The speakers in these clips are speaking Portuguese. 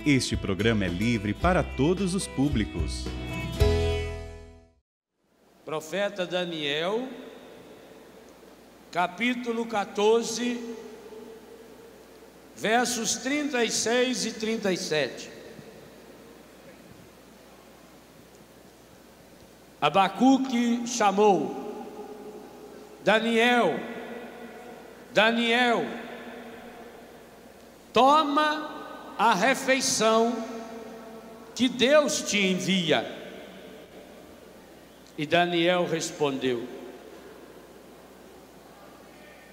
Este programa é livre para todos os públicos. Profeta Daniel, capítulo 14, versos 36 e 37. Abacuque chamou: Daniel, Daniel, toma a refeição que Deus te envia. E Daniel respondeu: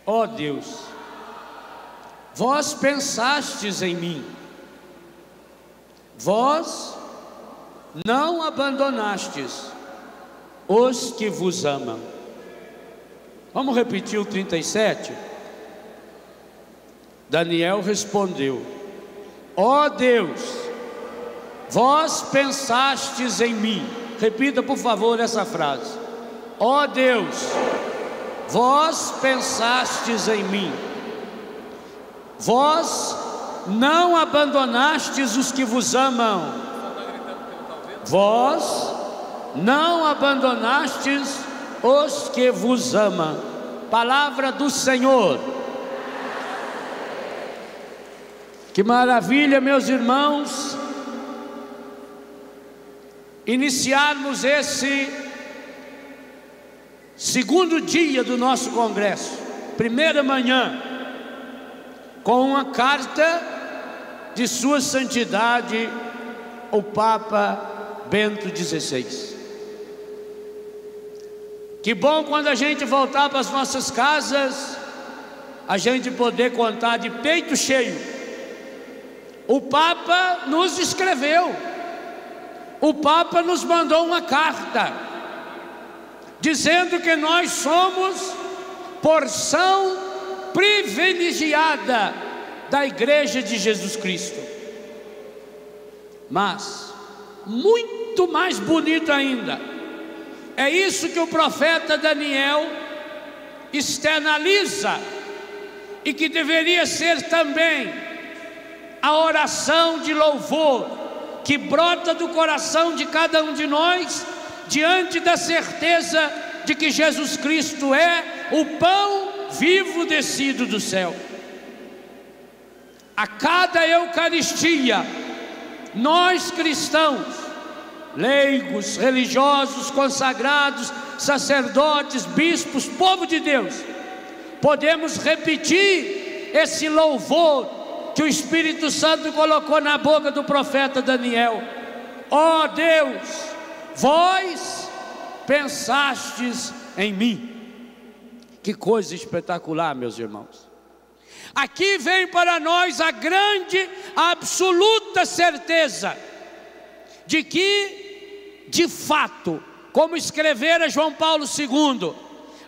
ó Deus, vós pensastes em mim, vós não abandonastes os que vos amam. Vamos repetir o 37? Daniel respondeu: ó Deus, vós pensastes em mim. Repita por favor essa frase: ó Deus, vós pensastes em mim, vós não abandonastes os que vos amam, vós não abandonastes os que vos amam. Palavra do Senhor. Que maravilha, meus irmãos, iniciarmos esse segundo dia do nosso congresso, primeira manhã, com uma carta de Sua Santidade o Papa Bento XVI. Que bom quando a gente voltar para as nossas casas, a gente poder contar de peito cheio: o Papa nos escreveu, o Papa nos mandou uma carta, dizendo que nós somos porção privilegiada da Igreja de Jesus Cristo. Mas, muito mais bonito ainda, é isso que o profeta Daniel externaliza, e que deveria ser também a oração de louvor que brota do coração de cada um de nós, diante da certeza de que Jesus Cristo é o pão vivo descido do céu. A cada Eucaristia, nós cristãos, leigos, religiosos, consagrados, sacerdotes, bispos, povo de Deus, podemos repetir esse louvor que o Espírito Santo colocou na boca do profeta Daniel: ó Deus, vós pensastes em mim. Que coisa espetacular, meus irmãos. Aqui vem para nós a grande, a absoluta certeza de que, de fato, como escrevera João Paulo II,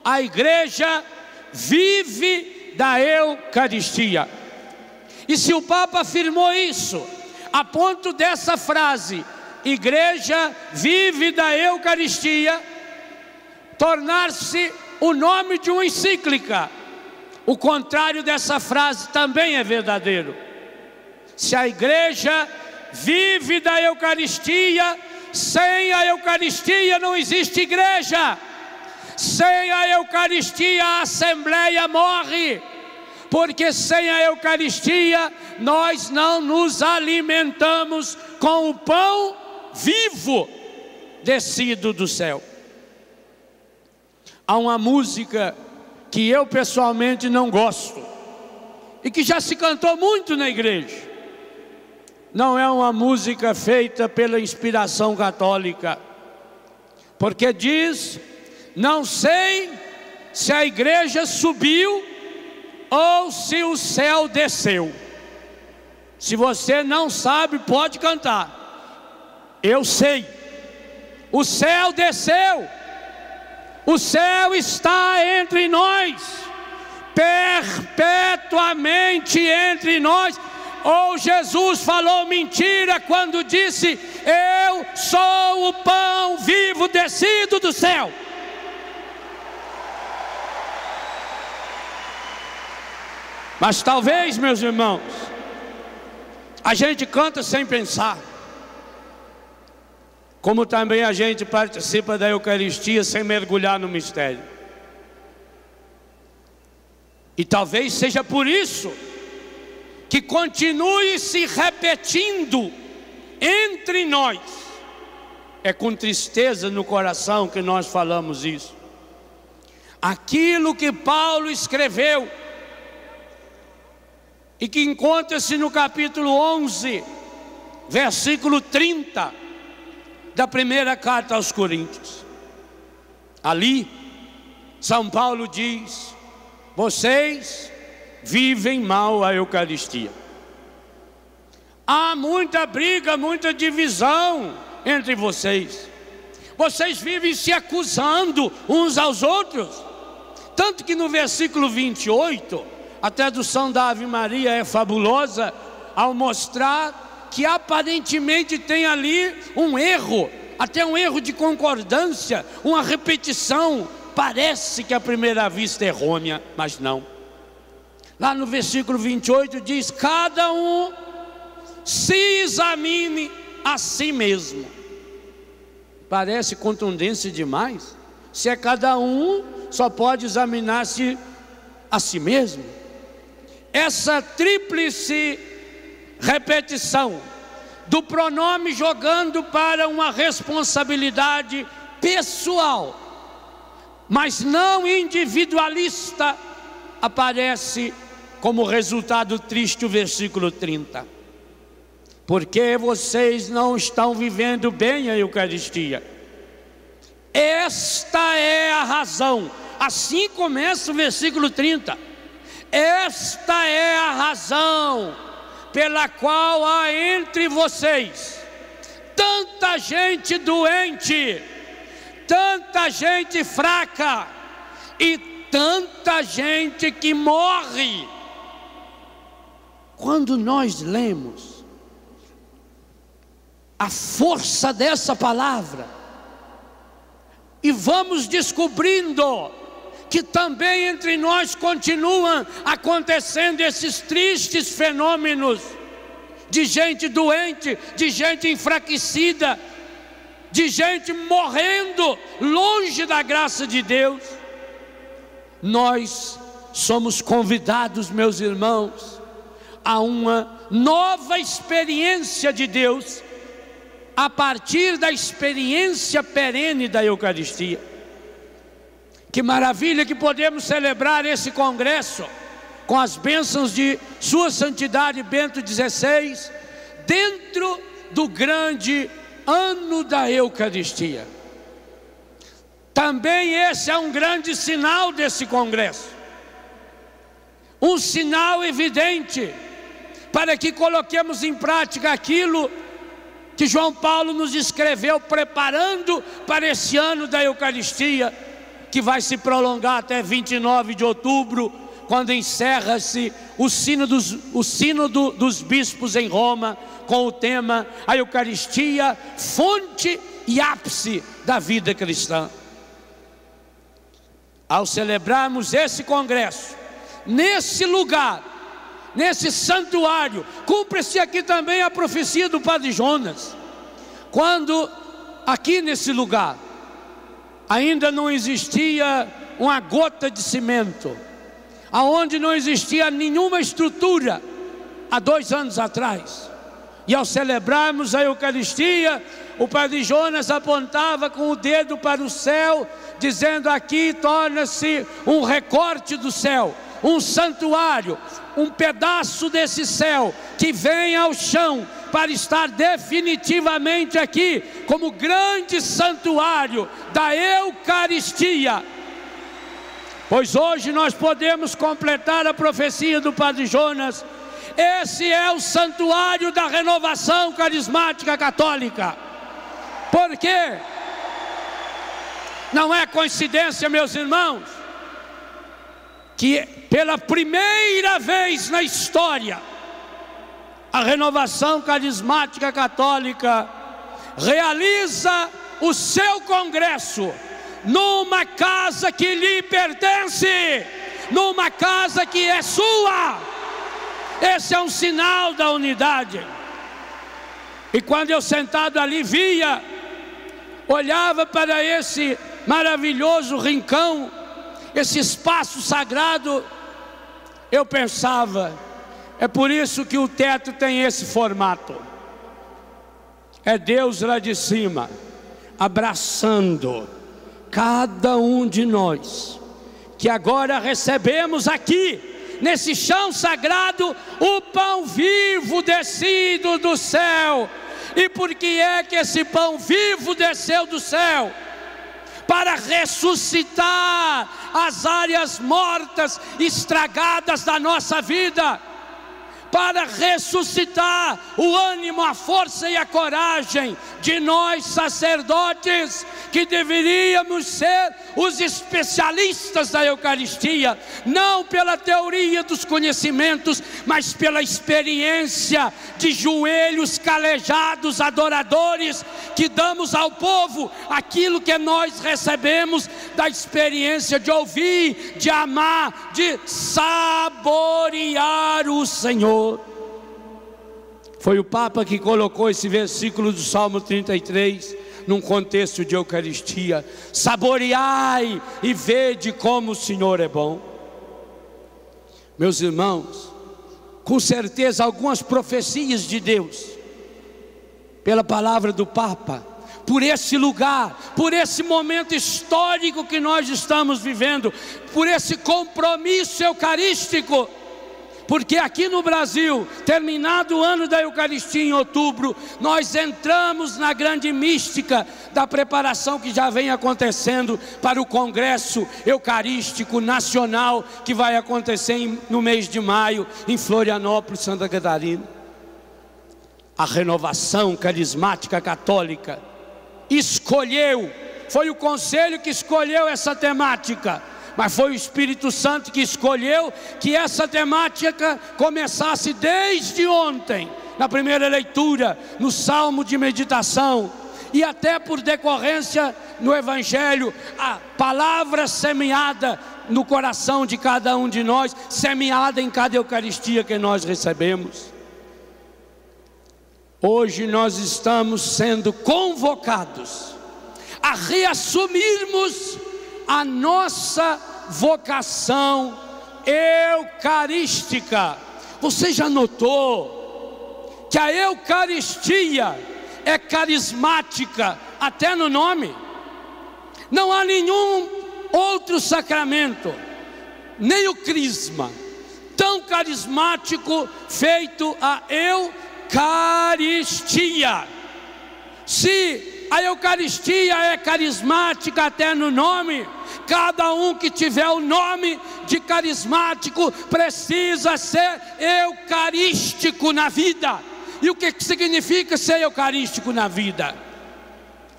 a igreja vive da Eucaristia. E se o Papa afirmou isso, a ponto dessa frase, igreja vive da Eucaristia, tornar-se o nome de uma encíclica, o contrário dessa frase também é verdadeiro. Se a igreja vive da Eucaristia, sem a Eucaristia não existe igreja. Sem a Eucaristia a Assembleia morre, porque sem a Eucaristia nós não nos alimentamos com o pão vivo descido do céu. Há uma música que eu pessoalmente não gosto e que já se cantou muito na igreja. Não é uma música feita pela inspiração católica, porque diz: não sei se a igreja subiu ou se o céu desceu. Se você não sabe, pode cantar. Eu sei. O céu desceu. O céu está entre nós, perpetuamente entre nós. Ou Jesus falou mentira quando disse: eu sou o pão vivo descido do céu. Mas talvez, meus irmãos, A gente canta sem pensar, como também a gente participa da Eucaristia sem mergulhar no mistério. E talvez seja por isso que continue se repetindo entre nós. É com tristeza no coração que nós falamos isso. Aquilo que Paulo escreveu e que encontra-se no capítulo 11, versículo 30 da primeira carta aos Coríntios. Ali, São Paulo diz: vocês vivem mal a Eucaristia. Há muita briga, muita divisão entre vocês. Vocês vivem se acusando uns aos outros. Tanto que no versículo 28, a tradução da Ave Maria é fabulosa ao mostrar que aparentemente tem ali um erro, até um erro de concordância, uma repetição. Parece que à primeira vista é errônea, mas não. Lá no versículo 28 diz: cada um se examine a si mesmo. Parece contundência demais. Se é cada um, só pode examinar-se a si mesmo. Essa tríplice repetição do pronome jogando para uma responsabilidade pessoal, mas não individualista, aparece como resultado triste o versículo 30. Porque vocês não estão vivendo bem a Eucaristia. Esta é a razão. Assim começa o versículo 30. Esta é a razão pela qual há entre vocês tanta gente doente, tanta gente fraca e tanta gente que morre. Quando nós lemos a força dessa palavra e vamos descobrindo que também entre nós continuam acontecendo esses tristes fenômenos de gente doente, de gente enfraquecida, de gente morrendo longe da graça de Deus. Nós somos convidados, meus irmãos, a uma nova experiência de Deus, a partir da experiência perene da Eucaristia. Que maravilha que podemos celebrar esse congresso com as bênçãos de Sua Santidade Bento XVI, dentro do grande ano da Eucaristia. Também esse é um grande sinal desse congresso, um sinal evidente para que coloquemos em prática aquilo que João Paulo nos escreveu, preparando para esse ano da Eucaristia, que vai se prolongar até 29 de outubro, quando encerra-se o sínodo dos bispos em Roma, com o tema a Eucaristia, fonte e ápice da vida cristã. Ao celebrarmos esse congresso, nesse lugar, nesse santuário, cumpre-se aqui também a profecia do Padre Jonas, quando aqui nesse lugar ainda não existia uma gota de cimento, aonde não existia nenhuma estrutura há 2 anos atrás. E ao celebrarmos a Eucaristia, o Padre Jonas apontava com o dedo para o céu, dizendo: aqui torna-se um recorte do céu, um santuário, um pedaço desse céu que vem ao chão para estar definitivamente aqui como grande santuário da Eucaristia. Pois hoje nós podemos completar a profecia do Padre Jonas. Esse é o santuário da renovação carismática católica. Por quê? Não é coincidência, meus irmãos, que pela primeira vez na história a renovação carismática católica realiza o seu congresso numa casa que lhe pertence, numa casa que é sua, Esse é um sinal da unidade. E quando eu sentado ali via, olhava para esse maravilhoso rincão, esse espaço sagrado, eu pensava, é por isso que o teto tem esse formato. É Deus lá de cima, abraçando cada um de nós, que agora recebemos aqui, nesse chão sagrado, o pão vivo descido do céu. E por que é que esse pão vivo desceu do céu? Para ressuscitar as áreas mortas, estragadas da nossa vida, para ressuscitar o ânimo, a força e a coragem de nós sacerdotes, que deveríamos ser os especialistas da Eucaristia, não pela teoria dos conhecimentos, mas pela experiência de joelhos calejados, adoradores, que damos ao povo aquilo que nós recebemos da experiência de ouvir, de amar, de saborear o Senhor. Foi o Papa que colocou esse versículo do Salmo 33 num contexto de Eucaristia: saboreai e vede como o Senhor é bom. Meus irmãos, com certeza algumas profecias de Deus, pela palavra do Papa, por esse lugar, por esse momento histórico que nós estamos vivendo, por esse compromisso eucarístico. Porque aqui no Brasil, terminado o ano da Eucaristia em outubro, nós entramos na grande mística da preparação que já vem acontecendo para o Congresso Eucarístico Nacional, que vai acontecer no mês de maio, em Florianópolis, Santa Catarina. A renovação carismática católica escolheu, foi o conselho que escolheu essa temática, mas foi o Espírito Santo que escolheu que essa temática começasse desde ontem, na primeira leitura, no Salmo de meditação, e até por decorrência no Evangelho, a palavra semeada no coração de cada um de nós, semeada em cada Eucaristia que nós recebemos. Hoje nós estamos sendo convocados a reassumirmos a nossa vocação eucarística. Você já notou que a Eucaristia é carismática até no nome? Não há nenhum outro sacramento, nem o crisma, tão carismático feito a Eucaristia. Se a Eucaristia é carismática até no nome, cada um que tiver o nome de carismático precisa ser eucarístico na vida. E o que significa ser eucarístico na vida?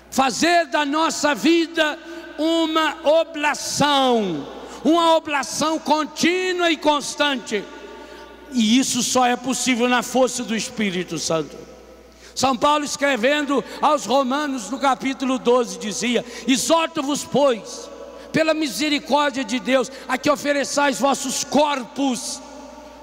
Fazer da nossa vida uma oblação contínua e constante. E isso só é possível na força do Espírito Santo. São Paulo, escrevendo aos Romanos no capítulo 12, dizia: exorto-vos, pois, pela misericórdia de Deus, a que ofereçais vossos corpos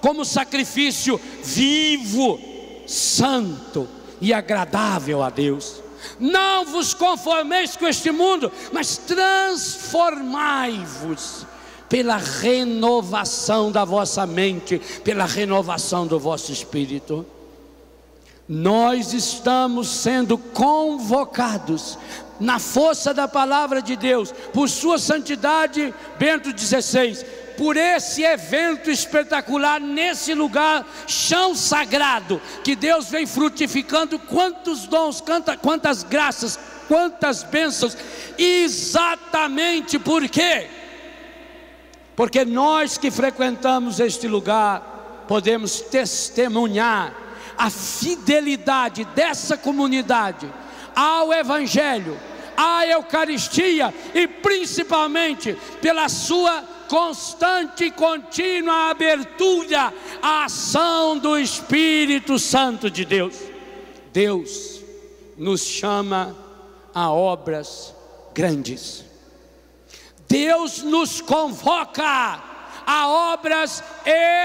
como sacrifício vivo, santo e agradável a Deus. Não vos conformeis com este mundo, mas transformai-vos pela renovação da vossa mente, pela renovação do vosso espírito. Nós estamos sendo convocados na força da palavra de Deus, por sua santidade Bento XVI, por esse evento espetacular, nesse lugar, chão sagrado, que Deus vem frutificando quantos dons, quantas graças, quantas bênçãos, exatamente por quê? Porque nós que frequentamos este lugar, podemos testemunhar a fidelidade dessa comunidade ao Evangelho, à Eucaristia, e principalmente pela sua constante e contínua abertura à ação do Espírito Santo de Deus. Deus nos chama a obras grandes. Deus nos convoca a obras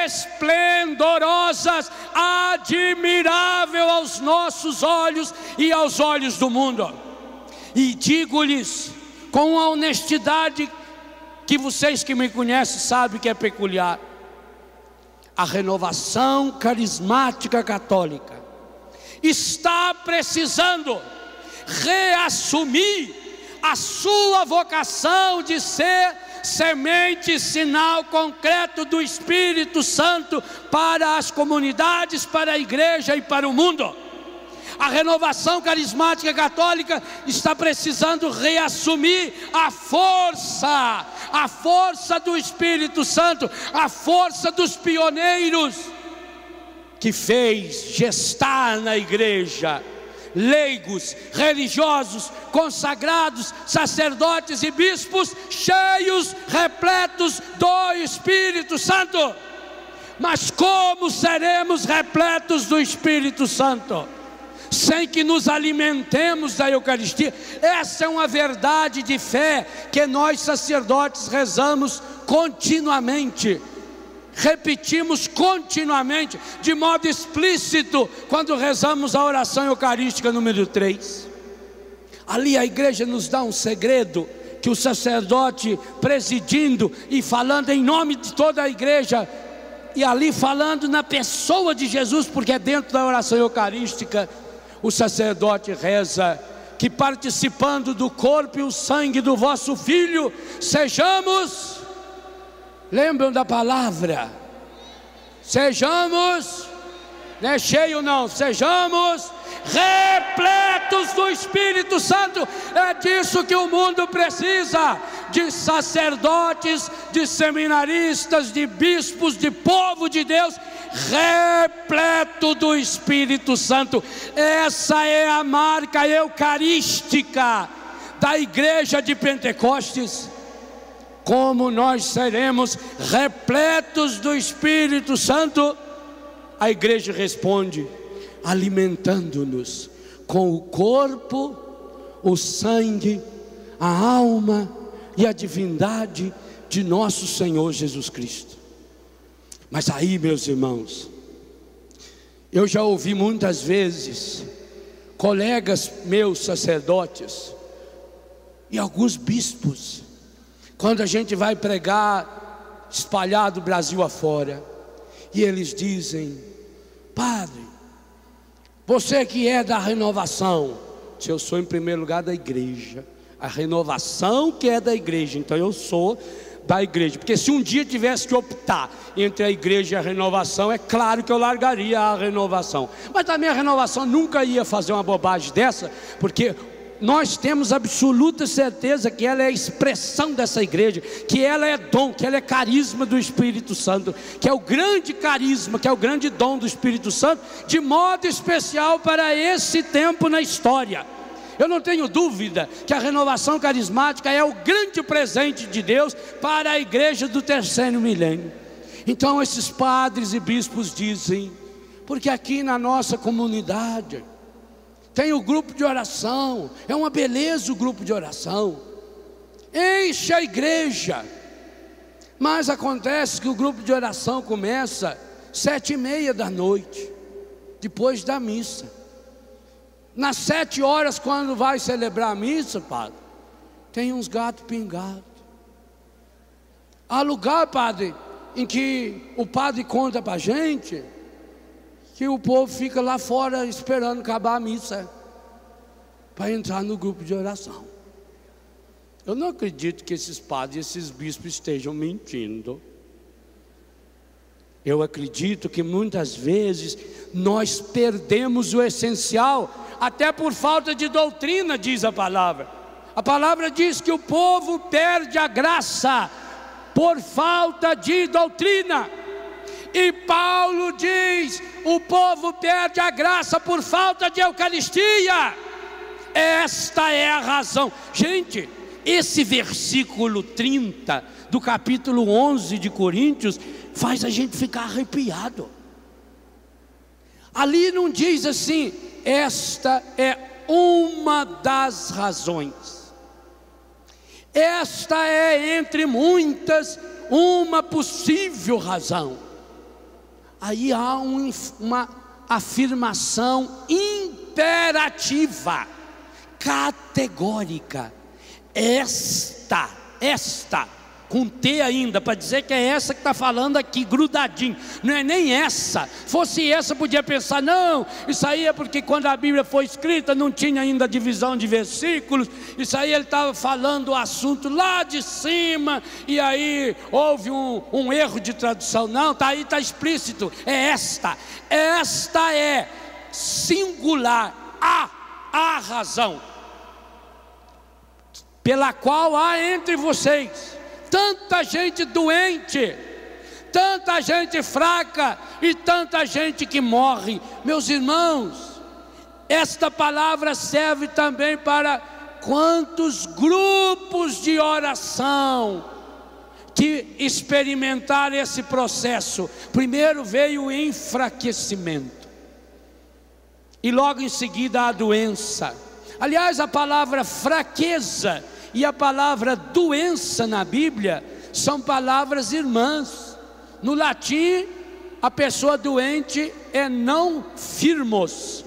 esplendorosas, admirável aos nossos olhos e aos olhos do mundo. E digo-lhes com a honestidade que vocês que me conhecem sabem que é peculiar: a renovação carismática católica está precisando reassumir a sua vocação de ser semente, sinal concreto do Espírito Santo para as comunidades, para a igreja e para o mundo. A renovação carismática católica está precisando reassumir a força do Espírito Santo, a força dos pioneiros que fez gestar na igreja leigos, religiosos, consagrados, sacerdotes e bispos cheios, repletos do Espírito Santo. Mas como seremos repletos do Espírito Santo sem que nos alimentemos da Eucaristia? Essa é uma verdade de fé que nós sacerdotes rezamos continuamente, repetimos continuamente, de modo explícito, quando rezamos a oração eucarística número 3. Ali a igreja nos dá um segredo, que o sacerdote presidindo e falando em nome de toda a igreja, e ali falando na pessoa de Jesus, porque é dentro da oração eucarística, o sacerdote reza que, participando do corpo e o sangue do vosso Filho, sejamos, lembram da palavra, sejamos, não é cheio não, sejamos repletos do Espírito Santo. É disso que o mundo precisa, de sacerdotes, de seminaristas, de bispos, de povo de Deus repleto do Espírito Santo. Essa é a marca eucarística da igreja de Pentecostes. Como nós seremos repletos do Espírito Santo? A igreja responde: alimentando-nos com o corpo, o sangue, a alma e a divindade de nosso Senhor Jesus Cristo. Mas aí, meus irmãos, eu já ouvi muitas vezes colegas meus sacerdotes e alguns bispos, quando a gente vai pregar espalhado o Brasil afora, e eles dizem: padre, você que é da renovação. Se eu sou em primeiro lugar da igreja, a renovação que é da igreja, então eu sou da igreja, porque se um dia tivesse que optar entre a igreja e a renovação, é claro que eu largaria a renovação. Mas também a renovação nunca ia fazer uma bobagem dessa, porque nós temos absoluta certeza que ela é a expressão dessa igreja, que ela é dom, que ela é carisma do Espírito Santo, que é o grande carisma, que é o grande dom do Espírito Santo, de modo especial para esse tempo na história. Eu não tenho dúvida que a renovação carismática é o grande presente de Deus para a igreja do terceiro milênio. Então esses padres e bispos dizem: porque aqui na nossa comunidade tem o grupo de oração, é uma beleza o grupo de oração, enche a igreja, mas acontece que o grupo de oração começa 7h30 da noite, depois da missa. Nas 7 horas, quando vai celebrar a missa, padre, tem uns gatos pingados. Há lugar, padre, em que o padre conta para a gente que o povo fica lá fora esperando acabar a missa para entrar no grupo de oração. Eu não acredito que esses padres, esses bispos estejam mentindo. Eu acredito que muitas vezes nós perdemos o essencial, até por falta de doutrina, diz a palavra. A palavra diz que o povo perde a graça por falta de doutrina. E Paulo diz: o povo perde a graça por falta de Eucaristia. Esta é a razão. Gente, esse versículo 30 do capítulo 11 de Coríntios faz a gente ficar arrepiado. Ali não diz assim: esta é uma das razões. Esta é, entre muitas, uma possível razão. Aí há uma afirmação imperativa, categórica. Esta, com T ainda, para dizer que é essa que está falando aqui, grudadinho. Não é nem essa. Fosse essa, podia pensar, não, isso aí é porque quando a Bíblia foi escrita não tinha ainda divisão de versículos. Isso aí ele estava falando o assunto lá de cima, e aí houve um erro de tradução. Não, está aí, está explícito. É esta. Esta é singular, a razão pela qual há entre vocês tanta gente doente, tanta gente fraca e tanta gente que morre. Meus irmãos, esta palavra serve também para quantos grupos de oração que experimentaram esse processo. Primeiro veio o enfraquecimento e logo em seguida a doença. Aliás, a palavra fraqueza e a palavra doença na Bíblia são palavras irmãs. No latim, a pessoa doente é não firmos,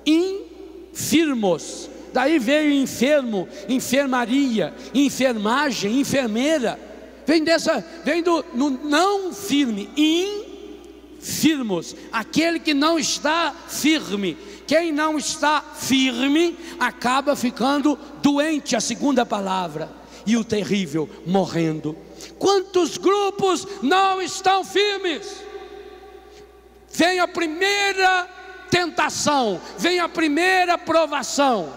infirmos. Daí veio enfermo, enfermaria, enfermagem, enfermeira. Vem do não firme, infirmos, aquele que não está firme. Quem não está firme acaba ficando doente, a segunda palavra. E o terrível, morrendo. Quantos grupos não estão firmes? Vem a primeira tentação, vem a primeira provação,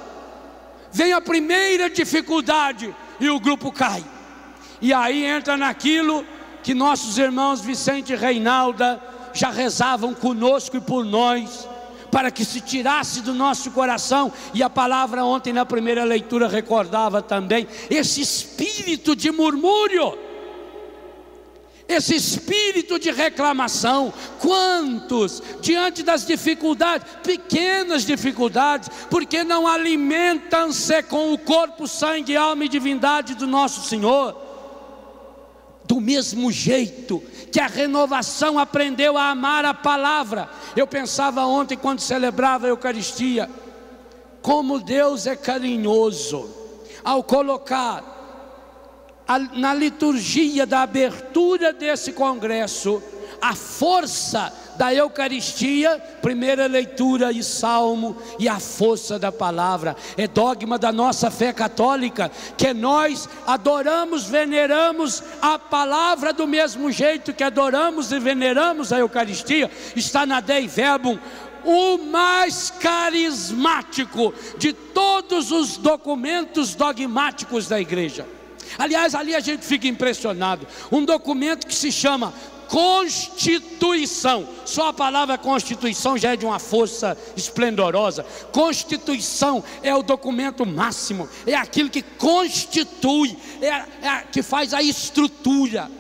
vem a primeira dificuldade e o grupo cai. E aí entra naquilo que nossos irmãos Vicente e Reinalda já rezavam conosco e por nós, para que se tirasse do nosso coração. E a palavra ontem na primeira leitura recordava também esse espírito de murmúrio, esse espírito de reclamação. Quantos, diante das dificuldades, pequenas dificuldades, porque não alimentam-se com o corpo, sangue, alma e divindade do nosso Senhor? Do mesmo jeito que a renovação aprendeu a amar a palavra. Eu pensava ontem, quando celebrava a Eucaristia, como Deus é carinhoso ao colocar na liturgia da abertura desse congresso a força da Eucaristia, primeira leitura e salmo, e a força da palavra. É dogma da nossa fé católica que nós adoramos, veneramos a palavra do mesmo jeito que adoramos e veneramos a Eucaristia. Está na Dei Verbum, o mais carismático de todos os documentos dogmáticos da igreja. Aliás, ali a gente fica impressionado. Um documento que se chama Constituição. Só a palavra Constituição já é de uma força esplendorosa. Constituição é o documento máximo, é aquilo que constitui, que faz a estrutura.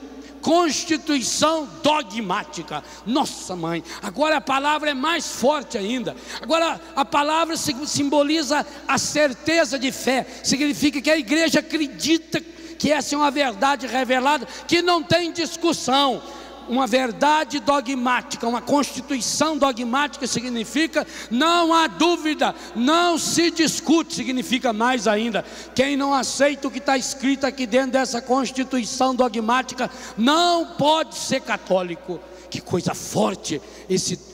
Constituição dogmática. Nossa mãe, agora a palavra é mais forte ainda. Agora a palavra simboliza a certeza de fé. Significa que a igreja acredita que essa é uma verdade revelada, que não tem discussão. Uma verdade dogmática, uma constituição dogmática significa não há dúvida, não se discute. Significa mais ainda, quem não aceita o que está escrito aqui dentro dessa constituição dogmática não pode ser católico. Que coisa forte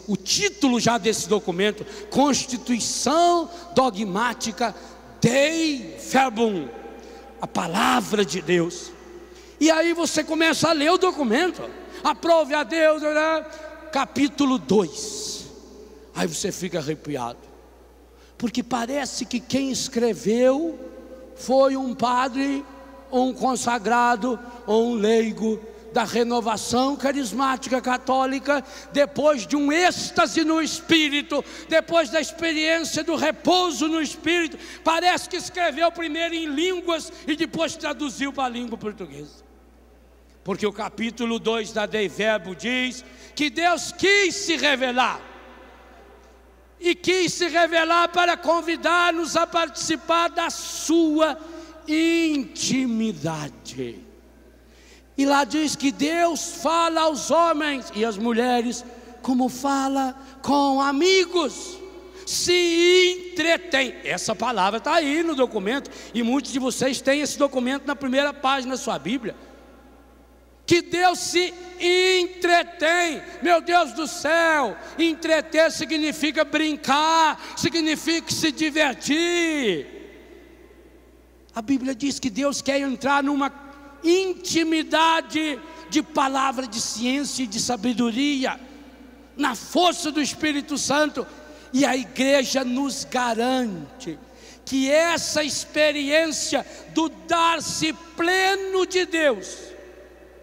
o título já desse documento: Constituição Dogmática Dei Verbum, a palavra de Deus. E aí você começa a ler o documento. Aprove a Deus, né? Capítulo 2. Aí você fica arrepiado, porque parece que quem escreveu foi um padre, ou um consagrado, ou um leigo da renovação carismática católica, depois de um êxtase no Espírito, depois da experiência do repouso no Espírito. Parece que escreveu primeiro em línguas e depois traduziu para a língua portuguesa. Porque o capítulo 2 da Dei Verbum diz que Deus quis se revelar, e quis se revelar para convidar-nos a participar da sua intimidade. E lá diz que Deus fala aos homens e às mulheres como fala com amigos, se entretém. Essa palavra está aí no documento, e muitos de vocês têm esse documento na primeira página da sua Bíblia. Que Deus se entretém. Meu Deus do céu, entreter significa brincar, significa se divertir. A Bíblia diz que Deus quer entrar numa intimidade de palavra, de ciência e de sabedoria, na força do Espírito Santo. E a igreja nos garante que essa experiência do dar-se pleno de Deus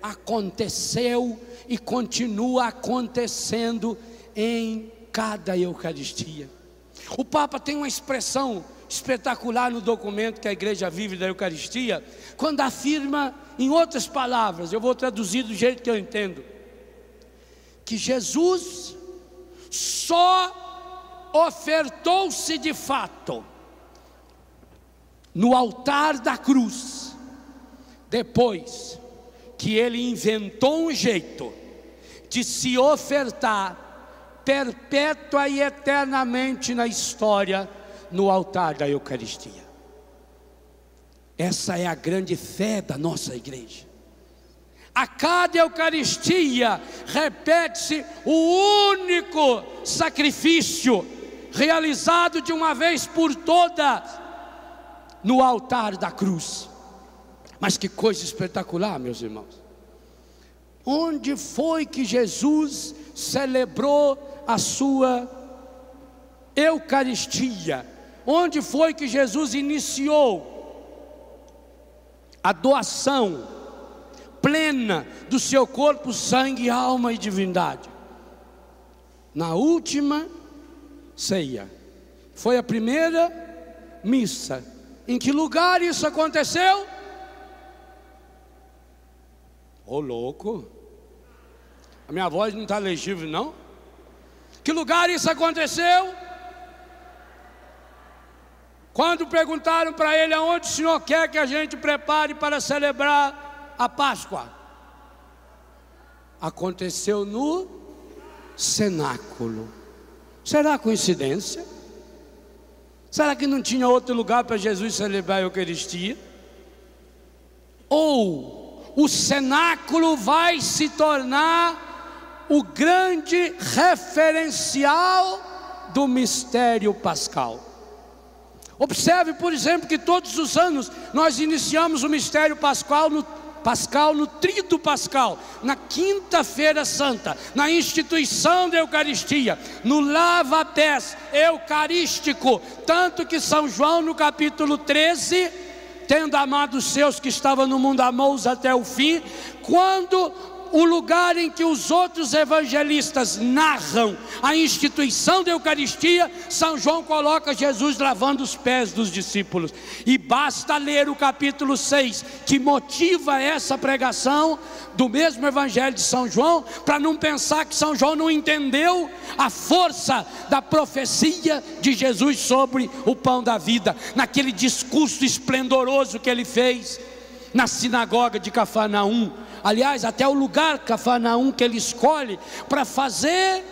aconteceu e continua acontecendo em cada Eucaristia. O Papa tem uma expressão espetacular no documento que a igreja vive da Eucaristia, quando afirma, em outras palavras, eu vou traduzir do jeito que eu entendo, que Jesus só ofertou-se de fato no altar da cruz depois que ele inventou um jeito de se ofertar perpétua e eternamente na história no altar da Eucaristia. Essa é a grande fé da nossa igreja. A cada Eucaristia repete-se o único sacrifício realizado de uma vez por todas no altar da cruz. Mas que coisa espetacular, meus irmãos. Onde foi que Jesus celebrou a sua Eucaristia? Onde foi que Jesus iniciou a doação plena do seu corpo, sangue, alma e divindade? Na última ceia. Foi a primeira missa. Em que lugar isso aconteceu? Ô louco, a minha voz não está legível não? Que lugar isso aconteceu? Quando perguntaram para ele aonde o Senhor quer que a gente prepare para celebrar a Páscoa, aconteceu no cenáculo. Será coincidência? Será que não tinha outro lugar para Jesus celebrar a Eucaristia? Ou o cenáculo vai se tornar o grande referencial do mistério pascal? Observe, por exemplo, que todos os anos nós iniciamos o mistério pascal no Tríduo Pascal, na Quinta-feira Santa, na instituição da Eucaristia, no lava-pés eucarístico. Tanto que São João, no capítulo 13, tendo amado os seus que estavam no mundo, amou-os até o fim. Quando o lugar em que os outros evangelistas narram a instituição da Eucaristia, São João coloca Jesus lavando os pés dos discípulos. E basta ler o capítulo 6, que motiva essa pregação do mesmo evangelho de São João, para não pensar que São João não entendeu a força da profecia de Jesus sobre o pão da vida, naquele discurso esplendoroso que ele fez na sinagoga de Cafarnaum. Aliás, até o lugar Cafarnaum que ele escolhe para fazer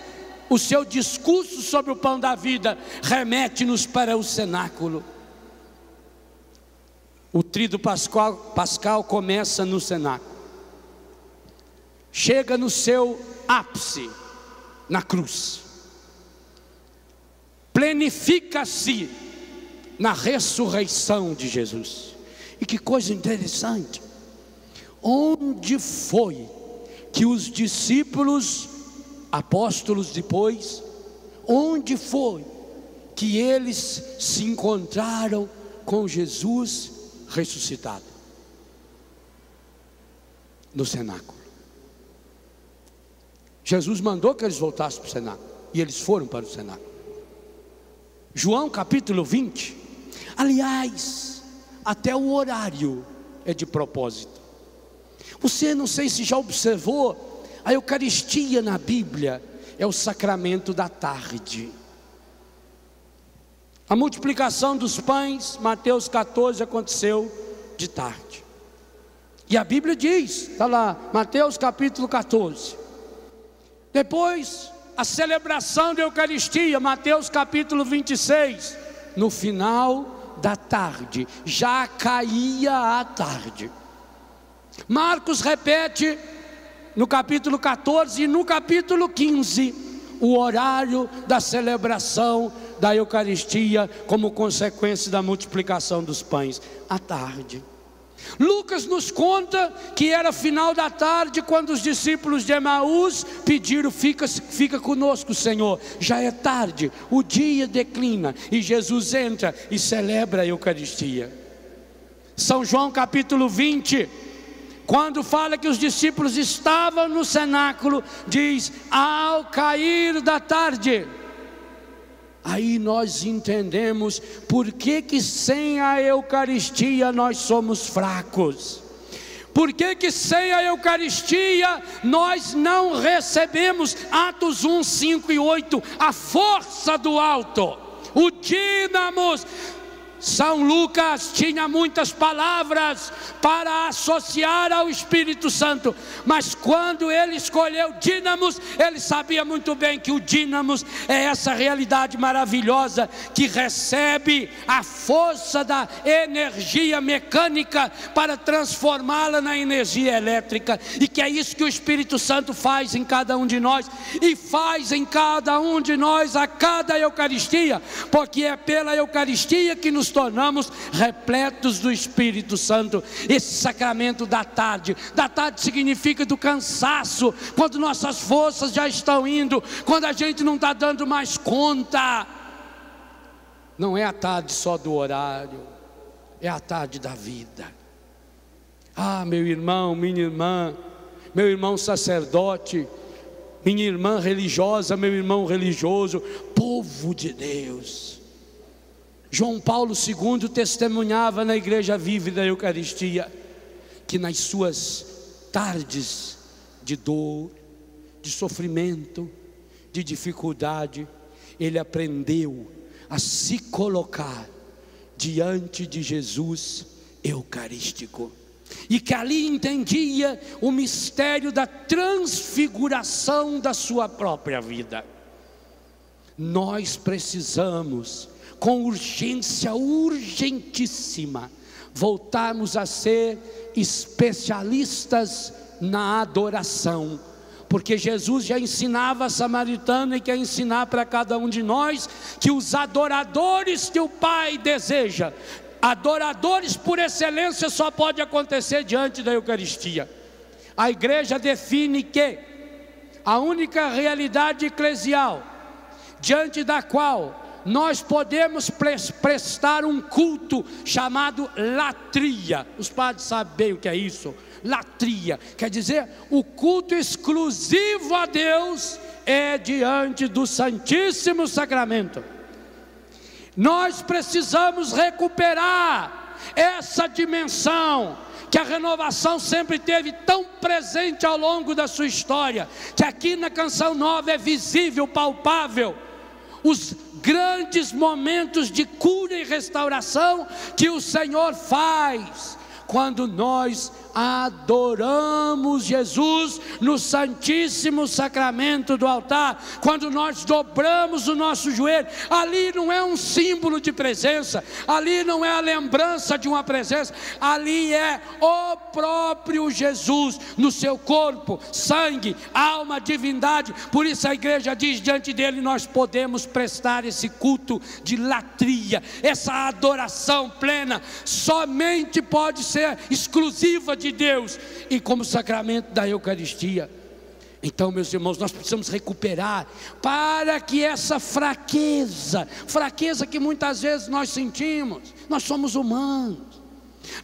o seu discurso sobre o pão da vida remete-nos para o cenáculo. O Tríduo Pascal começa no cenáculo, chega no seu ápice na cruz, plenifica-se na ressurreição de Jesus. E que coisa interessante, onde foi que os discípulos, apóstolos depois, onde foi que eles se encontraram com Jesus ressuscitado? No cenáculo. Jesus mandou que eles voltassem para o cenáculo, e eles foram para o cenáculo. João capítulo 20, aliás, até o horário é de propósito. Você, não sei se já observou, a Eucaristia na Bíblia é o sacramento da tarde. A multiplicação dos pães, Mateus 14, aconteceu de tarde. E a Bíblia diz, está lá, Mateus capítulo 14. Depois, a celebração da Eucaristia, Mateus capítulo 26. No final da tarde, já caía a tarde. Marcos repete no capítulo 14 e no capítulo 15 o horário da celebração da Eucaristia como consequência da multiplicação dos pães, à tarde. Lucas nos conta que era final da tarde quando os discípulos de Emaús pediram: fica conosco, Senhor, já é tarde, o dia declina. E Jesus entra e celebra a Eucaristia. São João capítulo 20, quando fala que os discípulos estavam no cenáculo, diz: ao cair da tarde. Aí nós entendemos por que sem a Eucaristia nós somos fracos. Por que sem a Eucaristia nós não recebemos, Atos 1, 5 e 8, a força do alto, o dínamos. São Lucas tinha muitas palavras para associar ao Espírito Santo, mas quando ele escolheu dínamos, ele sabia muito bem que o dínamos é essa realidade maravilhosa que recebe a força da energia mecânica para transformá-la na energia elétrica, e que é isso que o Espírito Santo faz em cada um de nós, e faz em cada um de nós a cada Eucaristia, porque é pela Eucaristia que nos tornamos repletos do Espírito Santo. Esse sacramento da tarde significa do cansaço, quando nossas forças já estão indo, quando a gente não está dando mais conta. Não é a tarde só do horário, é a tarde da vida. Ah, meu irmão, minha irmã, meu irmão sacerdote, minha irmã religiosa, meu irmão religioso, povo de Deus. João Paulo II testemunhava na Igreja Viva da Eucaristia que nas suas tardes de dor, de sofrimento, de dificuldade, ele aprendeu a se colocar diante de Jesus eucarístico, e que ali entendia o mistério da transfiguração da sua própria vida. Nós precisamos, com urgência, urgentíssima, voltarmos a ser especialistas na adoração, porque Jesus já ensinava a samaritana e quer ensinar para cada um de nós que os adoradores que o Pai deseja, adoradores por excelência, só pode acontecer diante da Eucaristia. A igreja define que a única realidade eclesial diante da qual nós podemos prestar um culto chamado latria. Os padres sabem bem o que é isso. Latria quer dizer o culto exclusivo a Deus é diante do Santíssimo Sacramento. Nós precisamos recuperar essa dimensão que a renovação sempre teve tão presente ao longo da sua história, que aqui na Canção Nova é visível, palpável, os grandes momentos de cura e restauração que o Senhor faz quando nós adoramos Jesus no Santíssimo Sacramento do altar, quando nós dobramos o nosso joelho. Ali não é um símbolo de presença, ali não é a lembrança de uma presença, ali é o próprio Jesus no seu corpo, sangue, alma, divindade. Por isso a igreja diz: diante dele nós podemos prestar esse culto de latria, essa adoração plena, somente pode ser exclusiva de Deus, e como sacramento da Eucaristia. Então, meus irmãos, nós precisamos recuperar, para que essa fraqueza que muitas vezes nós sentimos, nós somos humanos.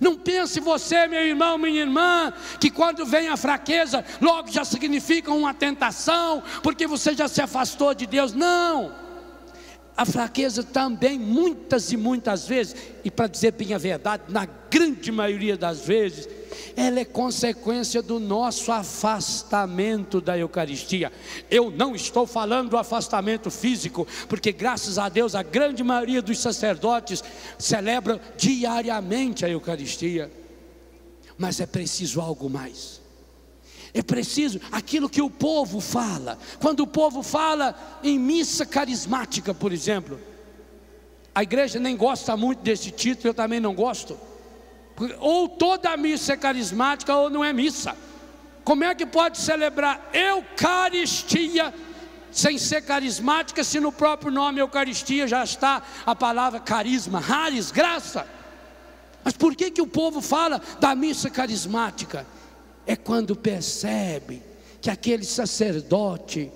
Não pense você, meu irmão, minha irmã, que quando vem a fraqueza, logo já significa uma tentação, porque você já se afastou de Deus. Não, a fraqueza também muitas e muitas vezes, e para dizer bem a verdade, na grande maioria das vezes, ela é consequência do nosso afastamento da Eucaristia. Eu não estou falando do afastamento físico, porque graças a Deus a grande maioria dos sacerdotes celebra diariamente a Eucaristia. Mas é preciso algo mais. É preciso aquilo que o povo fala. Quando o povo fala em missa carismática, por exemplo, a igreja nem gosta muito desse título, eu também não gosto. Ou toda missa é carismática ou não é missa. Como é que pode celebrar Eucaristia sem ser carismática, se no próprio nome Eucaristia já está a palavra carisma, haris, graça? Mas por que o povo fala da missa carismática? É quando percebe que aquele sacerdote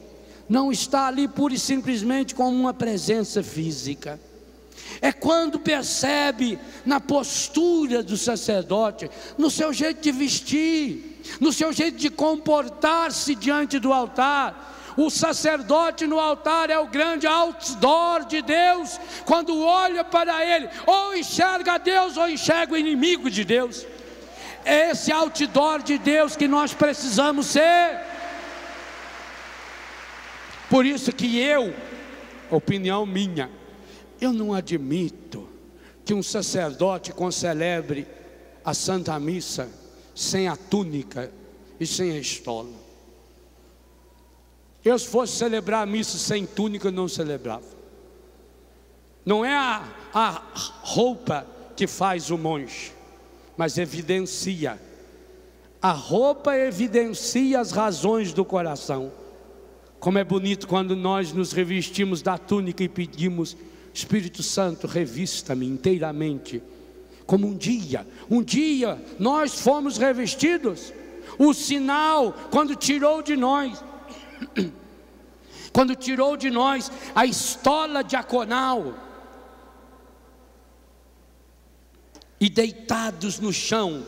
não está ali pura e simplesmente com uma presença física. É quando percebe na postura do sacerdote, no seu jeito de vestir, no seu jeito de comportar-se diante do altar. O sacerdote no altar é o grande outdoor de Deus. Quando olha para ele, ou enxerga Deus ou enxerga o inimigo de Deus. É esse outdoor de Deus que nós precisamos ser. Por isso que opinião minha, eu não admito que um sacerdote concelebre a Santa Missa sem a túnica e sem a estola. Eu, se fosse celebrar a missa sem túnica, eu não celebrava. Não é a roupa que faz o monge, mas evidencia. A roupa evidencia as razões do coração. Como é bonito quando nós nos revestimos da túnica e pedimos: Espírito Santo, revista-me inteiramente. Como um dia nós fomos revestidos. O sinal, quando tirou de nós a estola diaconal, e deitados no chão,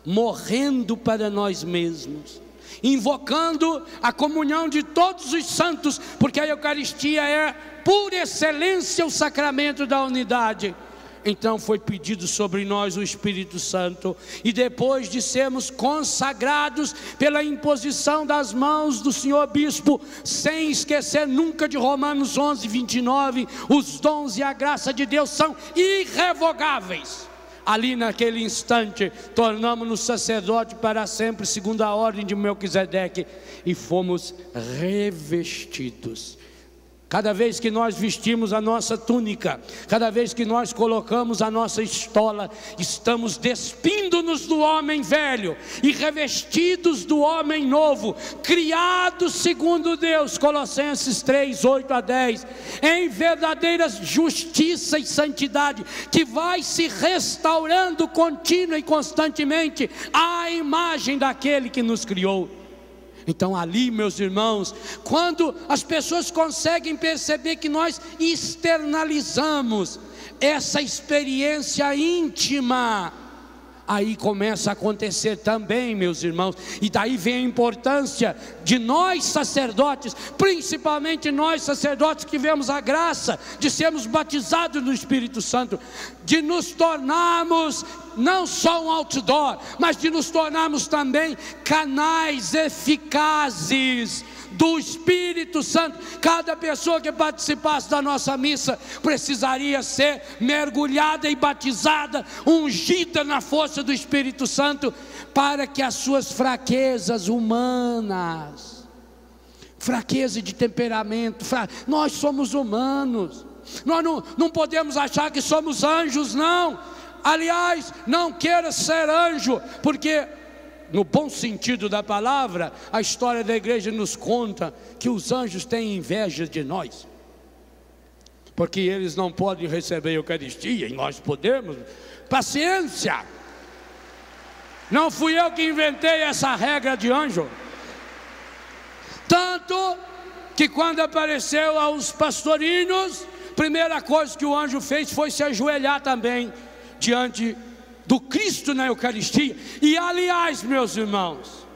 morrendo para nós mesmos, invocando a comunhão de todos os santos, porque a Eucaristia é por excelência o sacramento da unidade. Então foi pedido sobre nós o Espírito Santo, e depois de sermos consagrados pela imposição das mãos do senhor bispo, sem esquecer nunca de Romanos 11, 29, os dons e a graça de Deus são irrevogáveis. Ali naquele instante, tornamos-nos sacerdote para sempre, segundo a ordem de Melquisedeque, e fomos revestidos. Cada vez que nós vestimos a nossa túnica, cada vez que nós colocamos a nossa estola, estamos despindo-nos do homem velho e revestidos do homem novo, criados segundo Deus, Colossenses 3, 8 a 10, em verdadeira justiça e santidade, que vai se restaurando contínua e constantemente à imagem daquele que nos criou. Então ali, meus irmãos, quando as pessoas conseguem perceber que nós externalizamos essa experiência íntima, aí começa a acontecer também, meus irmãos, e daí vem a importância de nós sacerdotes, principalmente nós sacerdotes que tivemos a graça de sermos batizados no Espírito Santo, de nos tornarmos não só um outdoor, mas de nos tornarmos também canais eficazes do Espírito Santo. Cada pessoa que participasse da nossa missa precisaria ser mergulhada e batizada, ungida na força do Espírito Santo, para que as suas fraquezas humanas, fraqueza de temperamento, nós somos humanos, nós não podemos achar que somos anjos, não. Aliás, não queira ser anjo, porque no bom sentido da palavra, a história da igreja nos conta que os anjos têm inveja de nós, porque eles não podem receber a Eucaristia e nós podemos. Paciência, não fui eu que inventei essa regra de anjo. Tanto que quando apareceu aos pastorinhos, primeira coisa que o anjo fez foi se ajoelhar também diante do Cristo na Eucaristia. E aliás, meus irmãos,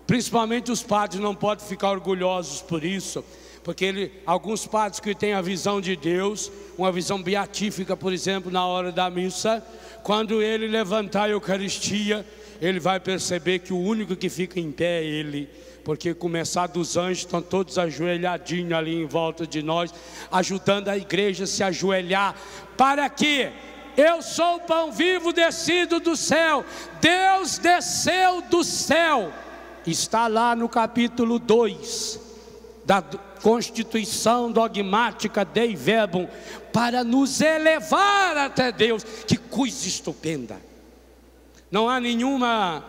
principalmente os padres não podem ficar orgulhosos por isso, porque alguns padres que têm a visão de Deus, uma visão beatífica, por exemplo, na hora da missa, quando ele levantar a Eucaristia, ele vai perceber que o único que fica em pé é ele, porque começar dos anjos estão todos ajoelhadinhos ali em volta de nós, ajudando a igreja a se ajoelhar. Para quê? Eu sou o pão vivo descido do céu. Deus desceu do céu. Está lá no capítulo 2 da Constituição Dogmática Dei Verbum, para nos elevar até Deus. Que coisa estupenda! Não há nenhuma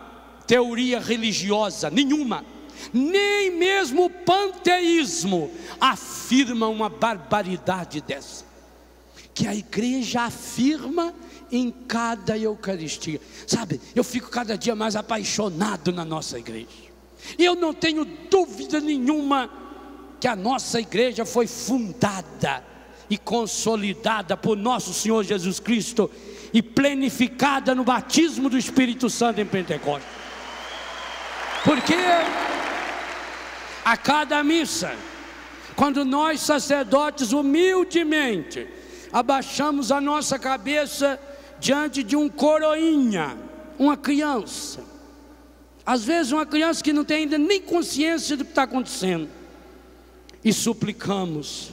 teoria religiosa, nenhuma, nem mesmo o panteísmo afirma uma barbaridade dessa, que a igreja afirma em cada Eucaristia. Sabe, eu fico cada dia mais apaixonado na nossa igreja, e eu não tenho dúvida nenhuma que a nossa igreja foi fundada e consolidada por nosso Senhor Jesus Cristo e plenificada no batismo do Espírito Santo em Pentecostes. Porque a cada missa, quando nós sacerdotes humildemente abaixamos a nossa cabeça diante de um coroinha, uma criança, às vezes uma criança que não tem ainda nem consciência do que está acontecendo, e suplicamos: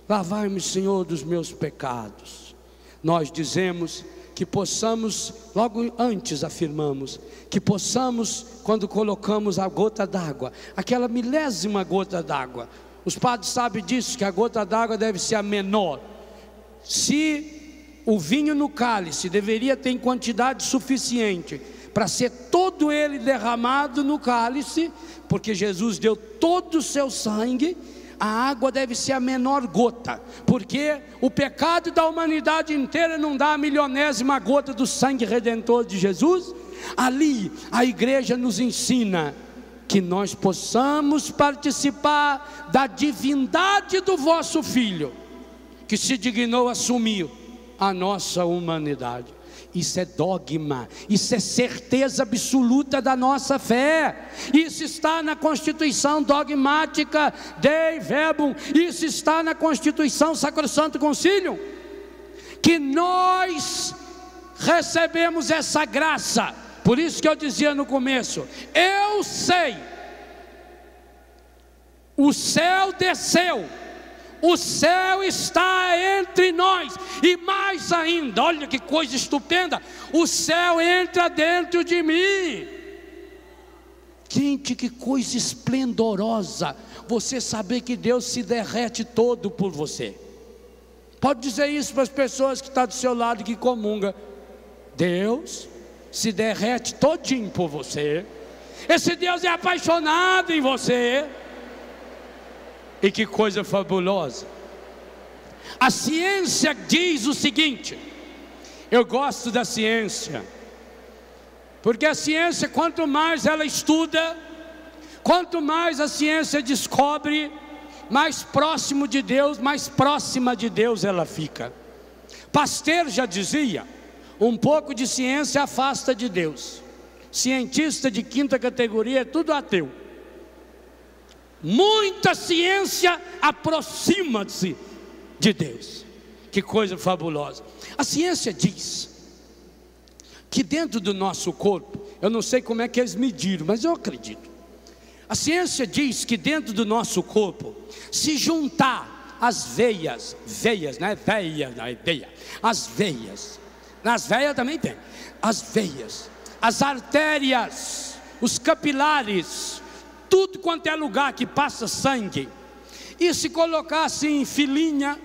lavai-me, Senhor, dos meus pecados. Nós dizemos que possamos, logo antes afirmamos, que possamos, quando colocamos a gota d'água, aquela milésima gota d'água, os padres sabem disso, que a gota d'água deve ser a menor. Se o vinho no cálice deveria ter em quantidade suficiente para ser todo ele derramado no cálice, porque Jesus deu todo o seu sangue, a água deve ser a menor gota, porque o pecado da humanidade inteira não dá a milionésima gota do sangue redentor de Jesus. Ali a igreja nos ensina que nós possamos participar da divindade do vosso Filho, que se dignou assumir a nossa humanidade. Isso é dogma, isso é certeza absoluta da nossa fé. Isso está na Constituição Dogmática Dei Verbum, isso está na Constituição Sacrosanto Concilium, que nós recebemos essa graça. Por isso que eu dizia no começo: eu sei, o céu desceu, o céu está entre nós, e mais ainda, olha que coisa estupenda, o céu entra dentro de mim. Gente, que coisa esplendorosa, você saber que Deus se derrete todo por você. Pode dizer isso para as pessoas que estão do seu lado, que comunga: Deus se derrete todinho por você. Esse Deus é apaixonado em você. E que coisa fabulosa. A ciência diz o seguinte, eu gosto da ciência, porque a ciência, quanto mais ela estuda, quanto mais a ciência descobre, mais próximo de Deus, mais próxima de Deus ela fica. Pasteur já dizia: um pouco de ciência afasta de Deus. Cientista de quinta categoria é tudo ateu. Muita ciência aproxima-se de Deus. Que coisa fabulosa. A ciência diz que dentro do nosso corpo, eu não sei como é que eles mediram, mas eu acredito. A ciência diz que dentro do nosso corpo, se juntar as veias, não é veia, não é veia, as veias, nas veias também tem, as veias, as artérias, os capilares, tudo quanto é lugar que passa sangue, e se colocar assim em filinha,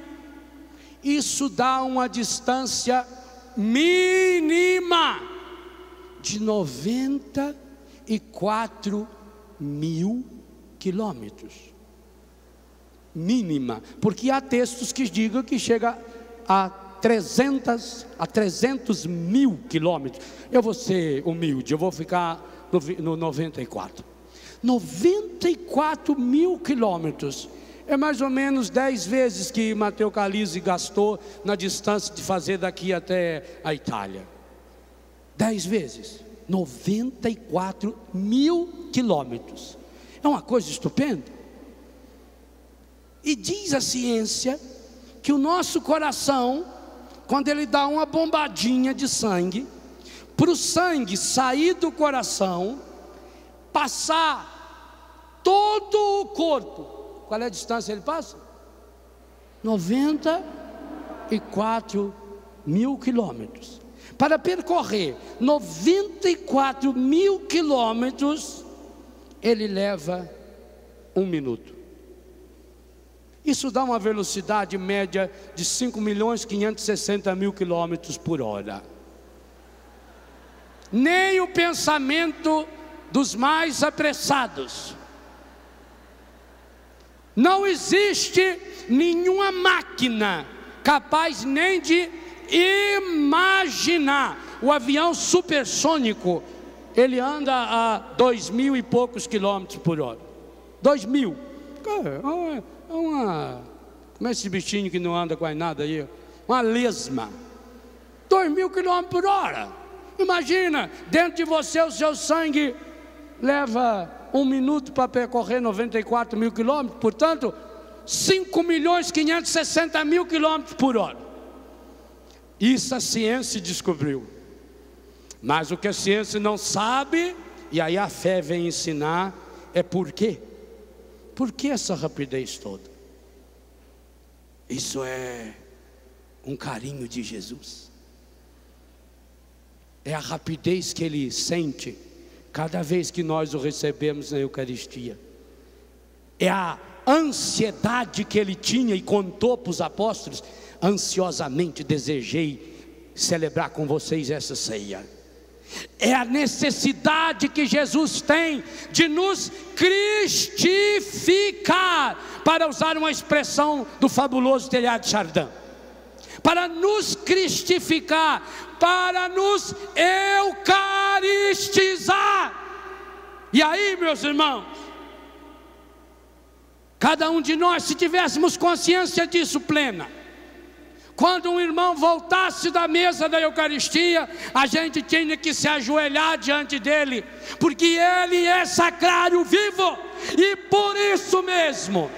isso dá uma distância mínima de 94 mil quilômetros. Mínima, porque há textos que digam que chega a 300 mil quilômetros. Eu vou ser humilde, eu vou ficar no 94 mil quilômetros. É mais ou menos 10 vezes que Matteo Calise gastou na distância de fazer daqui até a Itália. 10 vezes, 94 mil quilômetros. É uma coisa estupenda. E diz a ciência que o nosso coração, quando ele dá uma bombadinha de sangue, para o sangue sair do coração, passar todo o corpo, qual é a distância ele passa? 94 mil quilômetros. Para percorrer 94 mil quilômetros, ele leva 1 minuto. Isso dá uma velocidade média de 5.560.000 quilômetros por hora. Nem o pensamento dos mais apressados. Não existe nenhuma máquina capaz nem de imaginar. O avião supersônico, ele anda a 2.000 e poucos quilômetros por hora. 2.000. Como é esse bichinho que não anda quase nada aí? Uma lesma. 2.000 quilômetros por hora. Imagina, dentro de você o seu sangue leva 1 minuto para percorrer 94 mil quilômetros. Portanto, 5.560.000 quilômetros por hora. Isso a ciência descobriu. Mas o que a ciência não sabe, e aí a fé vem ensinar, é por quê? Por que essa rapidez toda? Isso é um carinho de Jesus. É a rapidez que Ele sente cada vez que nós o recebemos na Eucaristia. É a ansiedade que Ele tinha e contou para os apóstolos: ansiosamente desejei celebrar com vocês essa ceia. É a necessidade que Jesus tem de nos cristificar, para usar uma expressão do fabuloso Teilhard de Chardin, para nos cristificar, para nos eucaristizar. E aí, meus irmãos, cada um de nós, se tivéssemos consciência disso plena, quando um irmão voltasse da mesa da Eucaristia, a gente tinha que se ajoelhar diante dele, porque ele é sacrário vivo. E por isso mesmo,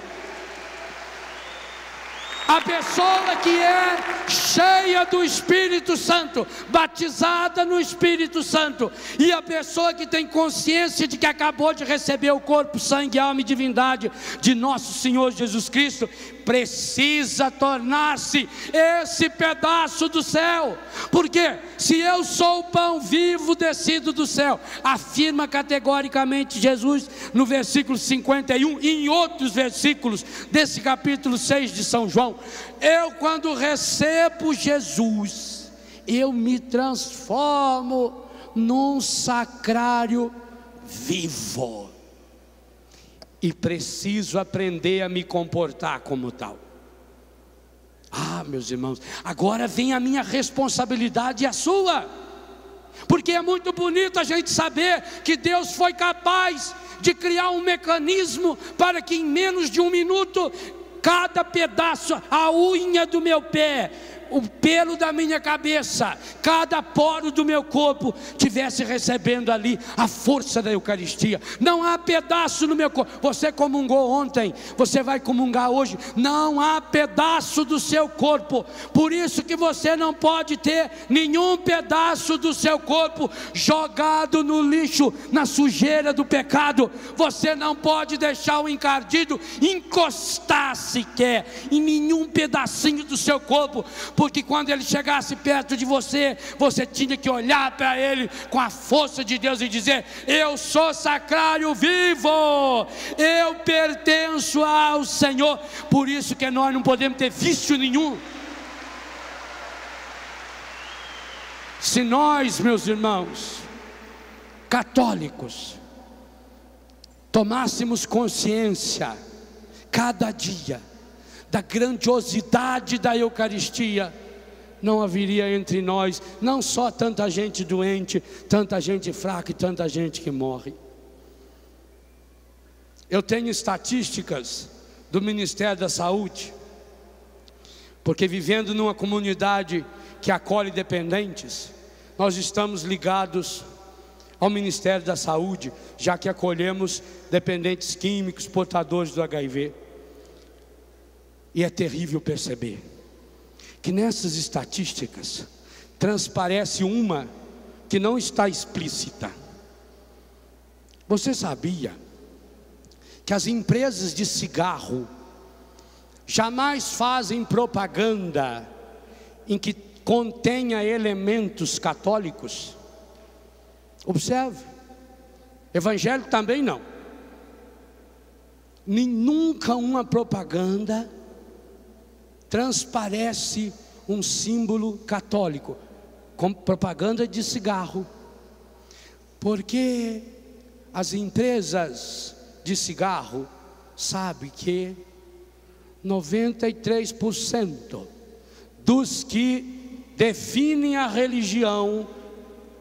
a pessoa que é cheia do Espírito Santo, batizada no Espírito Santo, e a pessoa que tem consciência de que acabou de receber o corpo, sangue, alma e divindade de nosso Senhor Jesus Cristo, precisa tornar-se esse pedaço do céu. Porque se eu sou o pão vivo descido do céu, afirma categoricamente Jesus no versículo 51 e em outros versículos desse capítulo 6 de São João, eu, quando recebo Jesus, eu me transformo num sacrário vivo. E preciso aprender a me comportar como tal. Ah, meus irmãos, agora vem a minha responsabilidade e a sua. Porque é muito bonito a gente saber que Deus foi capaz de criar um mecanismo para que em menos de 1 minuto, cada pedaço, a unha do meu pé, o pelo da minha cabeça, cada poro do meu corpo estivesse recebendo ali a força da Eucaristia. Não há pedaço no meu corpo. Você comungou ontem, você vai comungar hoje, não há pedaço do seu corpo. Por isso que você não pode ter nenhum pedaço do seu corpo jogado no lixo, na sujeira do pecado. Você não pode deixar o encardido encostar sequer em nenhum pedacinho do seu corpo, porque quando ele chegasse perto de você, você tinha que olhar para ele com a força de Deus e dizer: eu sou sacrário vivo, eu pertenço ao Senhor. Por isso que nós não podemos ter vício nenhum. Se nós, meus irmãos católicos, tomássemos consciência cada dia da grandiosidade da Eucaristia, não haveria entre nós não só tanta gente doente, tanta gente fraca e tanta gente que morre. Eu tenho estatísticas do Ministério da Saúde, porque vivendo numa comunidade que acolhe dependentes, nós estamos ligados ao Ministério da Saúde, já que acolhemos dependentes químicos, portadores do HIV. E é terrível perceber que nessas estatísticas transparece uma que não está explícita. Você sabia que as empresas de cigarro jamais fazem propaganda em que contenha elementos católicos. Observe, evangélico também não. Nem nunca uma propaganda transparece um símbolo católico, como propaganda de cigarro, porque as empresas de cigarro sabem que 93% dos que definem a religião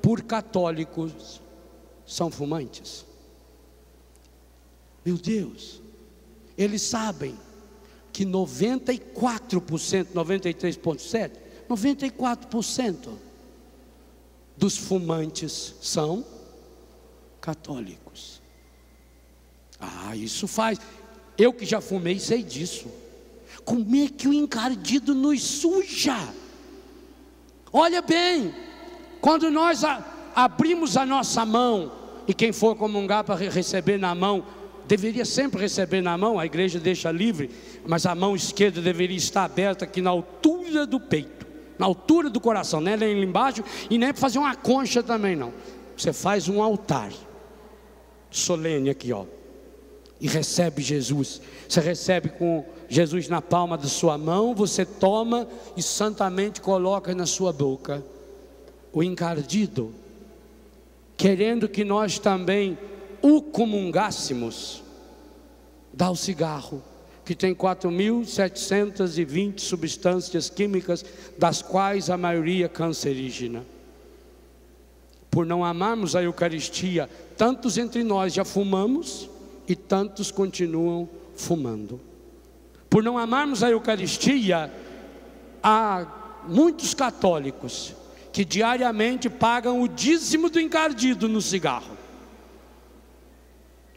por católicos são fumantes. Meu Deus, eles sabem que 94%, 93,7%, 94% dos fumantes são católicos. Isso faz. Eu que já fumei sei disso. Como é que o encardido nos suja? Olha bem, quando nós abrimos a nossa mão, e quem for comungar para receber na mão, deveria sempre receber na mão, a igreja deixa livre, mas a mão esquerda deveria estar aberta aqui na altura do peito, na altura do coração, não é nem lá embaixo, e nem para fazer uma concha também não. Você faz um altar solene aqui, ó, e recebe Jesus. Você recebe com Jesus na palma da sua mão, você toma e santamente coloca na sua boca. O encardido, querendo que nós também o comungássemos, dá o cigarro, que tem 4.720 substâncias químicas, das quais a maioria cancerígena. Por não amarmos a Eucaristia, tantos entre nós já fumamos e tantos continuam fumando. Por não amarmos a Eucaristia, há muitos católicos que diariamente pagam o dízimo do encardido no cigarro,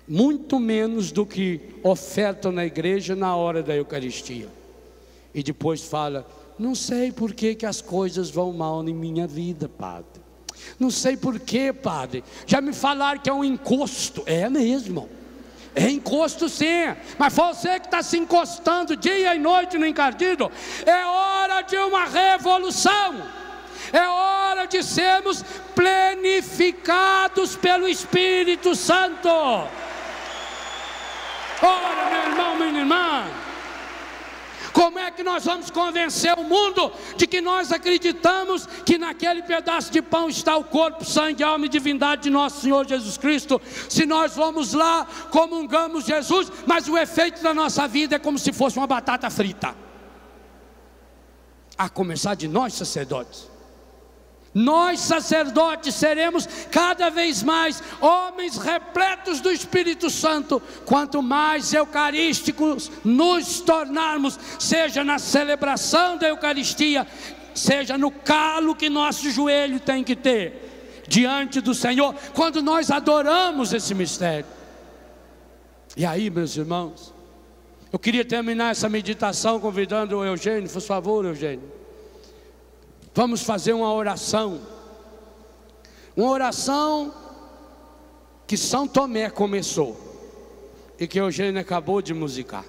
muito menos do que ofertam na igreja na hora da Eucaristia, e depois fala: não sei por que as coisas vão mal em minha vida, padre, não sei por que, padre, já me falaram que é um encosto. É mesmo, é encosto sim, mas você que está se encostando dia e noite no encardido, é hora de uma revolução, é hora de sermos plenificados pelo Espírito Santo. Ora, meu irmão, minha irmã, como é que nós vamos convencer o mundo de que nós acreditamos que naquele pedaço de pão está o corpo, sangue, alma e divindade de nosso Senhor Jesus Cristo, se nós vamos lá, comungamos Jesus, mas o efeito da nossa vida é como se fosse uma batata frita, a começar de nós sacerdotes. Nós sacerdotes seremos cada vez mais homens repletos do Espírito Santo, quanto mais eucarísticos nos tornarmos, seja na celebração da Eucaristia, seja no calo que nosso joelho tem que ter diante do Senhor, quando nós adoramos esse mistério. E aí, meus irmãos, eu queria terminar essa meditação convidando o Eugênio, por favor, Eugênio. Vamos fazer uma oração que São Tomé começou e que Eugênio acabou de musicar.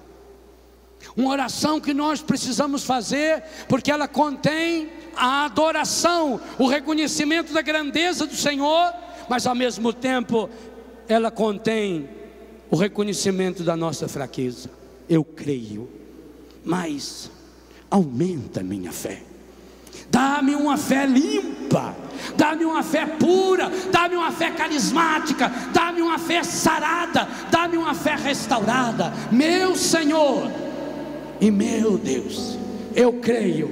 Uma oração que nós precisamos fazer, porque ela contém a adoração, o reconhecimento da grandeza do Senhor, mas ao mesmo tempo ela contém o reconhecimento da nossa fraqueza. Eu creio, mas aumenta a minha fé. Dá-me uma fé limpa, dá-me uma fé pura, dá-me uma fé carismática, dá-me uma fé sarada, dá-me uma fé restaurada. Meu Senhor e meu Deus, eu creio,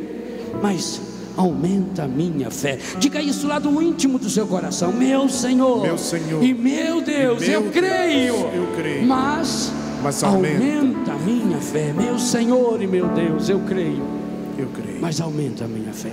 mas aumenta a minha fé. Diga isso lá do íntimo do seu coração: meu Senhor e meu Deus, eu creio, mas aumenta a minha fé. Meu Senhor e meu Deus, eu creio, mas aumenta a minha fé.